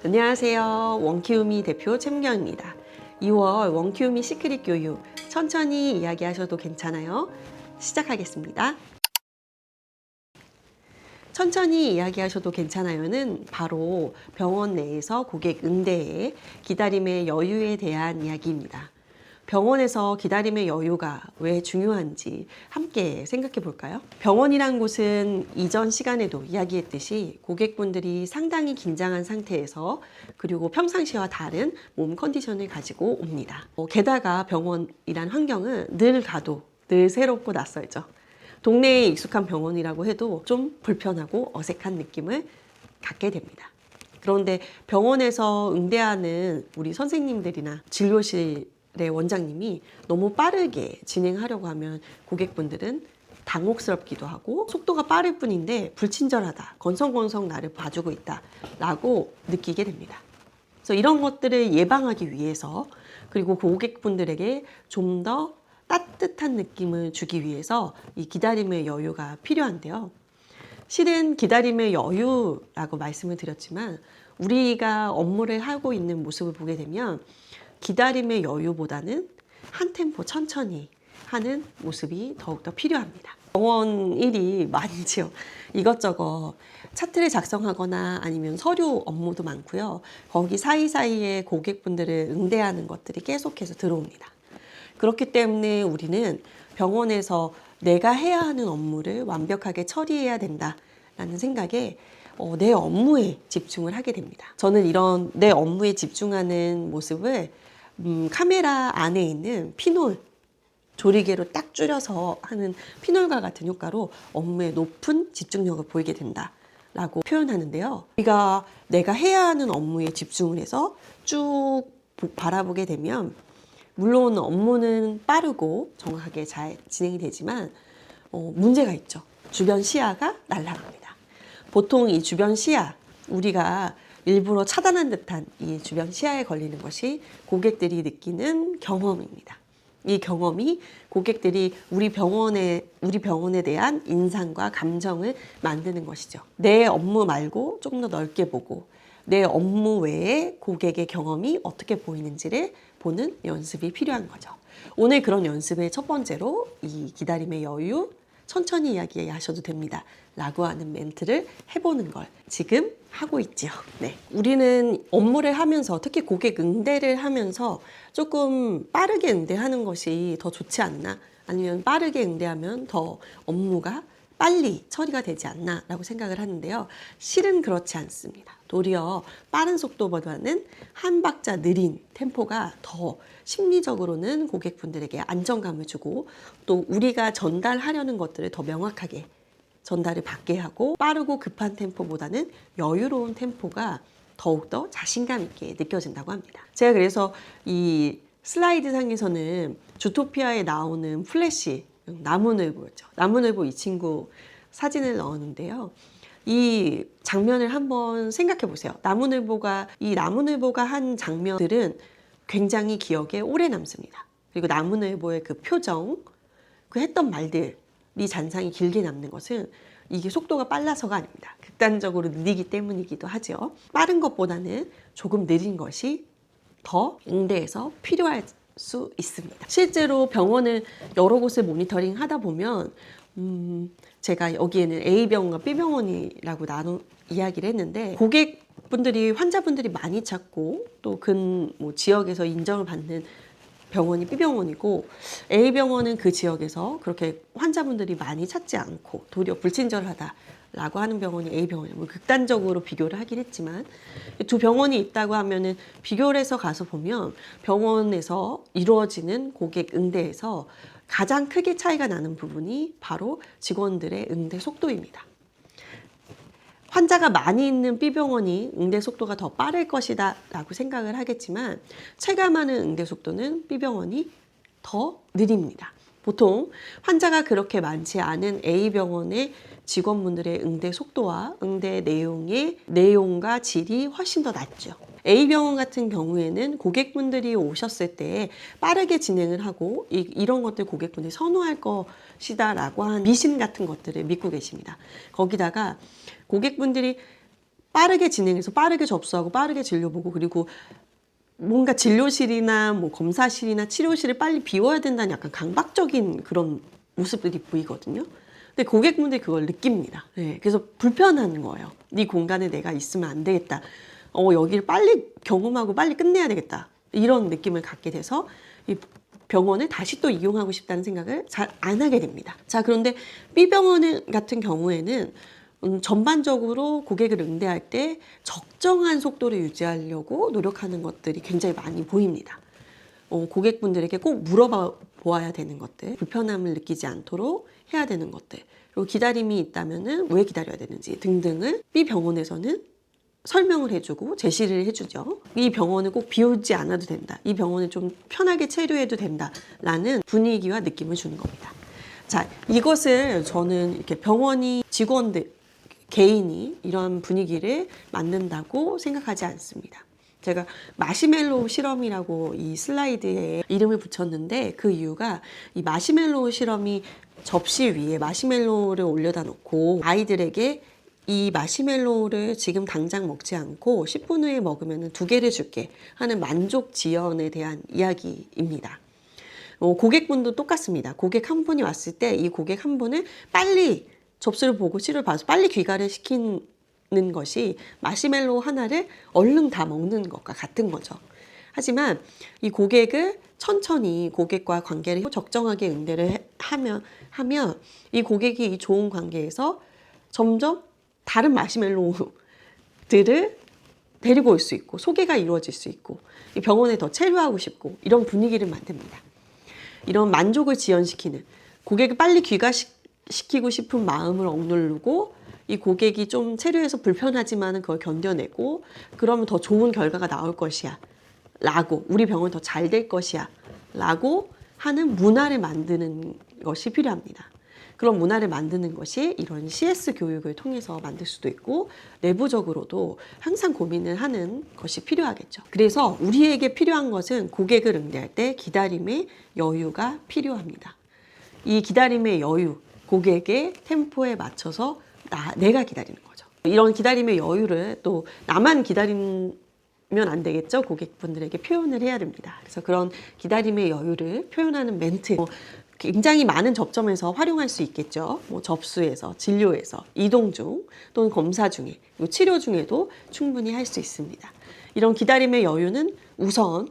안녕하세요. 원키우미 대표 최문경입니다. 2월 원키우미 시크릿 교육 천천히 이야기하셔도 괜찮아요. 시작하겠습니다. 천천히 이야기하셔도 괜찮아요는 바로 병원 내에서 고객 응대에 기다림의 여유에 대한 이야기입니다. 병원에서 기다림의 여유가 왜 중요한지 함께 생각해 볼까요? 병원이란 곳은 이전 시간에도 이야기했듯이 고객분들이 상당히 긴장한 상태에서 그리고 평상시와 다른 몸 컨디션을 가지고 옵니다. 게다가 병원이란 환경은 늘 가도 늘 새롭고 낯설죠. 동네에 익숙한 병원이라고 해도 좀 불편하고 어색한 느낌을 갖게 됩니다. 그런데 병원에서 응대하는 우리 선생님들이나 진료실의 원장님이 너무 빠르게 진행하려고 하면 고객분들은 당혹스럽기도 하고 속도가 빠를 뿐인데 불친절하다, 건성건성 나를 봐주고 있다 라고 느끼게 됩니다. 그래서 이런 것들을 예방하기 위해서 그리고 고객분들에게 좀 더 따뜻한 느낌을 주기 위해서 이 기다림의 여유가 필요한데요. 실은 기다림의 여유라고 말씀을 드렸지만 우리가 업무를 하고 있는 모습을 보게 되면 기다림의 여유보다는 한 템포 천천히 하는 모습이 더욱더 필요합니다. 병원 일이 많지요. 이것저것 차트를 작성하거나 아니면 서류 업무도 많고요. 거기 사이사이에 고객분들을 응대하는 것들이 계속해서 들어옵니다. 그렇기 때문에 우리는 병원에서 내가 해야 하는 업무를 완벽하게 처리해야 된다라는 생각에 내 업무에 집중을 하게 됩니다. 저는 이런 내 업무에 집중하는 모습을 카메라 안에 있는 피놀, 조리개로 딱 줄여서 하는 피놀과 같은 효과로 업무에 높은 집중력을 보이게 된다라고 표현하는데요. 우리가 내가 해야 하는 업무에 집중을 해서 쭉 바라보게 되면 물론 업무는 빠르고 정확하게 잘 진행이 되지만 문제가 있죠. 주변 시야가 날아갑니다. 보통 이 주변 시야, 우리가 일부러 차단한 듯한 이 주변 시야에 걸리는 것이 고객들이 느끼는 경험입니다. 이 경험이 고객들이 우리 병원에 대한 인상과 감정을 만드는 것이죠. 내 업무 말고 조금 더 넓게 보고 내 업무 외에 고객의 경험이 어떻게 보이는지를 보는 연습이 필요한 거죠. 오늘 그런 연습의 첫 번째로 이 기다림의 여유, 천천히 이야기하셔도 됩니다 라고 하는 멘트를 해보는 걸 지금 하고 있지요. 네. 우리는 업무를 하면서 특히 고객 응대를 하면서 조금 빠르게 응대하는 것이 더 좋지 않나, 아니면 빠르게 응대하면 더 업무가 빨리 처리가 되지 않나 라고 생각을 하는데요. 실은 그렇지 않습니다. 도리어 빠른 속도보다는 한 박자 느린 템포가 더 심리적으로는 고객분들에게 안정감을 주고 또 우리가 전달하려는 것들을 더 명확하게 전달을 받게 하고 빠르고 급한 템포보다는 여유로운 템포가 더욱더 자신감 있게 느껴진다고 합니다. 제가 그래서 이 슬라이드 상에서는 주토피아에 나오는 플래시, 나무늘보였죠. 나무늘보 이 친구 사진을 넣었는데요. 이 장면을 한번 생각해 보세요. 이 나무늘보가 한 장면들은 굉장히 기억에 오래 남습니다. 그리고 나무늘보의 그 표정, 그 했던 말들이 잔상이 길게 남는 것은 이게 속도가 빨라서가 아닙니다. 극단적으로 느리기 때문이기도 하죠. 빠른 것보다는 조금 느린 것이 더 응대에서 필요할 수 있습니다. 실제로 병원을 여러 곳을 모니터링 하다 보면 제가 여기에는 A병원과 B병원이라고 이야기를 했는데 고객분들이 환자분들이 많이 찾고 또 지역에서 인정을 받는 병원이 B병원이고 A병원은 그 지역에서 그렇게 환자분들이 많이 찾지 않고 도리어 불친절하다라고 하는 병원이 A병원이에요. 극단적으로 비교를 하긴 했지만 두 병원이 있다고 하면은 비교를 해서 가서 보면 병원에서 이루어지는 고객 응대에서 가장 크게 차이가 나는 부분이 바로 직원들의 응대 속도입니다. 환자가 많이 있는 B병원이 응대 속도가 더 빠를 것이다 라고 생각을 하겠지만 체감하는 응대 속도는 B병원이 더 느립니다. 보통 환자가 그렇게 많지 않은 A병원의 직원분들의 응대 속도와 응대 내용과 질이 훨씬 더 낮죠. A병원 같은 경우에는 고객분들이 오셨을 때 빠르게 진행을 하고 이런 것들 고객분들이 선호할 것이다 라고 한 미신 같은 것들을 믿고 계십니다. 거기다가 고객분들이 빠르게 진행해서 빠르게 접수하고 빠르게 진료 보고, 그리고 뭔가 진료실이나 뭐 검사실이나 치료실을 빨리 비워야 된다는 약간 강박적인 그런 모습들이 보이거든요. 근데 고객분들이 그걸 느낍니다. 네, 그래서 불편한 거예요. 이 공간에 내가 있으면 안 되겠다. 여기를 빨리 경험하고 빨리 끝내야 되겠다. 이런 느낌을 갖게 돼서 이 병원을 다시 또 이용하고 싶다는 생각을 잘 안 하게 됩니다. 자, 그런데 B병원 같은 경우에는 전반적으로 고객을 응대할 때 적정한 속도를 유지하려고 노력하는 것들이 굉장히 많이 보입니다. 고객분들에게 꼭 물어보아야 되는 것들, 불편함을 느끼지 않도록 해야 되는 것들, 그리고 기다림이 있다면은 왜 기다려야 되는지 등등을 B병원에서는 설명을 해주고 제시를 해주죠. 이 병원은 꼭 비우지 않아도 된다. 이 병원은 좀 편하게 체류해도 된다. 라는 분위기와 느낌을 주는 겁니다. 자, 이것을 저는 이렇게 병원이 직원들, 개인이 이런 분위기를 만든다고 생각하지 않습니다. 제가 마시멜로우 실험이라고 이 슬라이드에 이름을 붙였는데, 그 이유가 이 마시멜로우 실험이 접시 위에 마시멜로우를 올려다 놓고 아이들에게 이 마시멜로우를 지금 당장 먹지 않고 10분 후에 먹으면 2개를 줄게 하는 만족 지연에 대한 이야기입니다. 고객분도 똑같습니다. 고객 한 분이 왔을 때 이 고객 한 분을 빨리 접수를 보고 치료를 받아서 빨리 귀가를 시키는 것이 마시멜로우 하나를 얼른 다 먹는 것과 같은 거죠. 하지만 이 고객을 천천히 고객과 관계를 적정하게 응대를 하면 이 고객이 이 좋은 관계에서 점점 다른 마시멜로우들을 데리고 올 수 있고 소개가 이루어질 수 있고 이 병원에 더 체류하고 싶고 이런 분위기를 만듭니다. 이런 만족을 지연시키는, 고객을 빨리 귀가시키고 싶은 마음을 억누르고 이 고객이 좀 체류해서 불편하지만 그걸 견뎌내고 그러면 더 좋은 결과가 나올 것이야 라고, 우리 병원이 더 잘 될 것이야 라고 하는 문화를 만드는 것이 필요합니다. 그런 문화를 만드는 것이 이런 CS 교육을 통해서 만들 수도 있고 내부적으로도 항상 고민을 하는 것이 필요하겠죠. 그래서 우리에게 필요한 것은 고객을 응대할 때 기다림의 여유가 필요합니다. 이 기다림의 여유, 고객의 템포에 맞춰서 내가 기다리는 거죠. 이런 기다림의 여유를 또 나만 기다리면 안 되겠죠. 고객분들에게 표현을 해야 됩니다. 그래서 그런 기다림의 여유를 표현하는 멘트, 굉장히 많은 접점에서 활용할 수 있겠죠. 뭐 접수에서, 진료에서, 이동 중, 또는 검사 중에, 치료 중에도 충분히 할 수 있습니다. 이런 기다림의 여유는 우선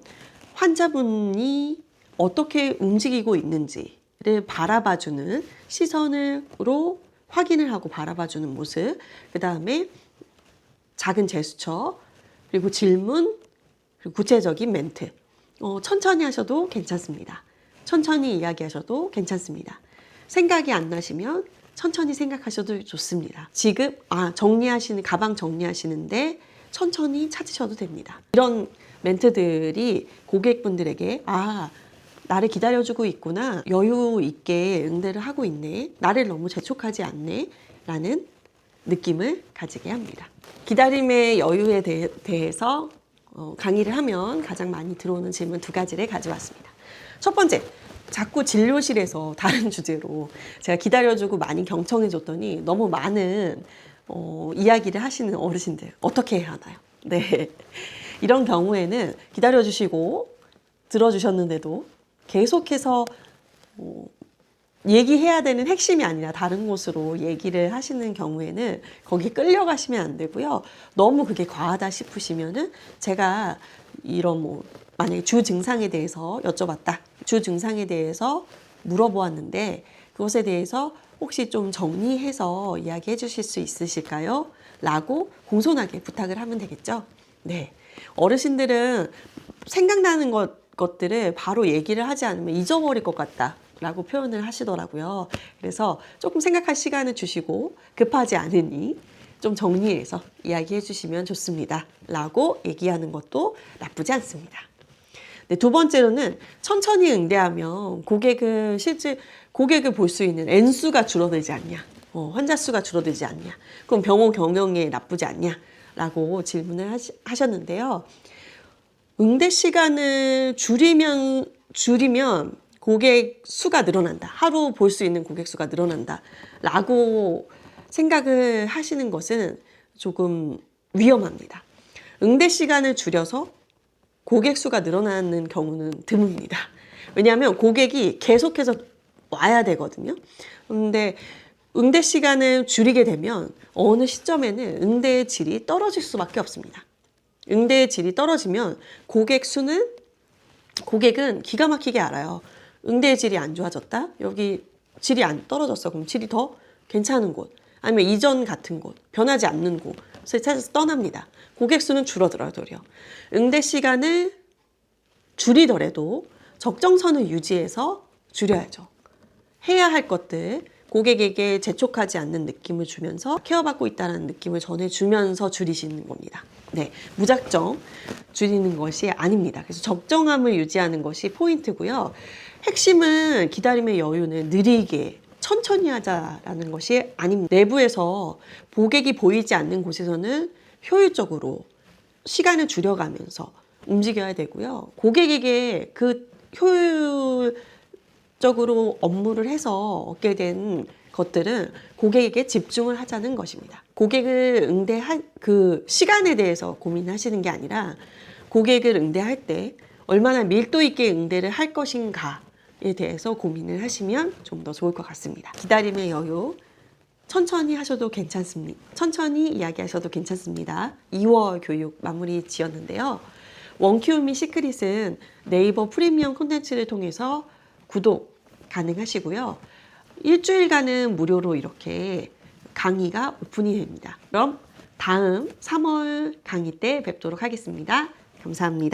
환자분이 어떻게 움직이고 있는지를 바라봐주는 시선으로 확인을 하고 바라봐주는 모습, 그 다음에 작은 제스처, 그리고 질문, 그리고 구체적인 멘트. 천천히 하셔도 괜찮습니다. 천천히 이야기하셔도 괜찮습니다. 생각이 안 나시면 천천히 생각하셔도 좋습니다. 지금 가방 정리하시는데 천천히 찾으셔도 됩니다. 이런 멘트들이 고객분들에게 나를 기다려주고 있구나, 여유 있게 응대를 하고 있네, 나를 너무 재촉하지 않네 라는 느낌을 가지게 합니다. 기다림의 여유에 대해서 강의를 하면 가장 많이 들어오는 질문 2가지를 가져왔습니다. 첫 번째, 자꾸 진료실에서 다른 주제로 제가 기다려주고 많이 경청해줬더니 너무 많은 이야기를 하시는 어르신들 어떻게 해야 하나요? 네, 이런 경우에는 기다려주시고 들어주셨는데도 계속해서 얘기해야 되는 핵심이 아니라 다른 곳으로 얘기를 하시는 경우에는 거기 끌려가시면 안 되고요. 너무 그게 과하다 싶으시면은 제가 이런 만약에 주 증상에 대해서 여쭤봤다. 주 증상에 대해서 물어보았는데 그것에 대해서 혹시 좀 정리해서 이야기해 주실 수 있으실까요? 라고 공손하게 부탁을 하면 되겠죠. 네. 어르신들은 생각나는 것들을 바로 얘기를 하지 않으면 잊어버릴 것 같다 라고 표현을 하시더라고요. 그래서 조금 생각할 시간을 주시고 급하지 않으니 좀 정리해서 이야기해 주시면 좋습니다 라고 얘기하는 것도 나쁘지 않습니다. 네, 2번째로는 천천히 응대하면 고객을 볼 수 있는 N수가 줄어들지 않냐, 환자 수가 줄어들지 않냐, 그럼 병원 경영에 나쁘지 않냐 라고 질문을 하셨는데요. 응대 시간을 줄이면 고객 수가 늘어난다, 하루 볼 수 있는 고객 수가 늘어난다 라고 생각을 하시는 것은 조금 위험합니다. 응대 시간을 줄여서 고객 수가 늘어나는 경우는 드뭅니다. 왜냐하면 고객이 계속해서 와야 되거든요. 근데 응대 시간을 줄이게 되면 어느 시점에는 응대의 질이 떨어질 수밖에 없습니다. 응대의 질이 떨어지면 고객은 기가 막히게 알아요. 응대의 질이 안 좋아졌다? 여기 질이 안 떨어졌어. 그럼 질이 더 괜찮은 곳, 아니면 이전 같은 곳, 변하지 않는 곳을 찾아서 떠납니다. 고객 수는 줄어들어요, 도리어. 응대 시간을 줄이더라도 적정선을 유지해서 줄여야죠. 해야 할 것들, 고객에게 재촉하지 않는 느낌을 주면서 케어받고 있다는 느낌을 전해주면서 줄이시는 겁니다. 네, 무작정 줄이는 것이 아닙니다. 그래서 적정함을 유지하는 것이 포인트고요. 핵심은 기다림의 여유는 느리게 천천히 하자라는 것이 아닙니다. 내부에서 고객이 보이지 않는 곳에서는 효율적으로 시간을 줄여가면서 움직여야 되고요. 고객에게 그 효율적으로 업무를 해서 얻게 된 것들은 고객에게 집중을 하자는 것입니다. 고객을 응대할 그 시간에 대해서 고민하시는 게 아니라 고객을 응대할 때 얼마나 밀도 있게 응대를 할 것인가에 대해서 고민을 하시면 좀 더 좋을 것 같습니다. 기다림의 여유, 천천히 하셔도 괜찮습니다. 천천히 이야기하셔도 괜찮습니다. 2월 교육 마무리 지었는데요. 원키우미 시크릿은 네이버 프리미엄 콘텐츠를 통해서 구독 가능하시고요. 일주일간은 무료로 이렇게 강의가 오픈이 됩니다. 그럼 다음 3월 강의 때 뵙도록 하겠습니다. 감사합니다.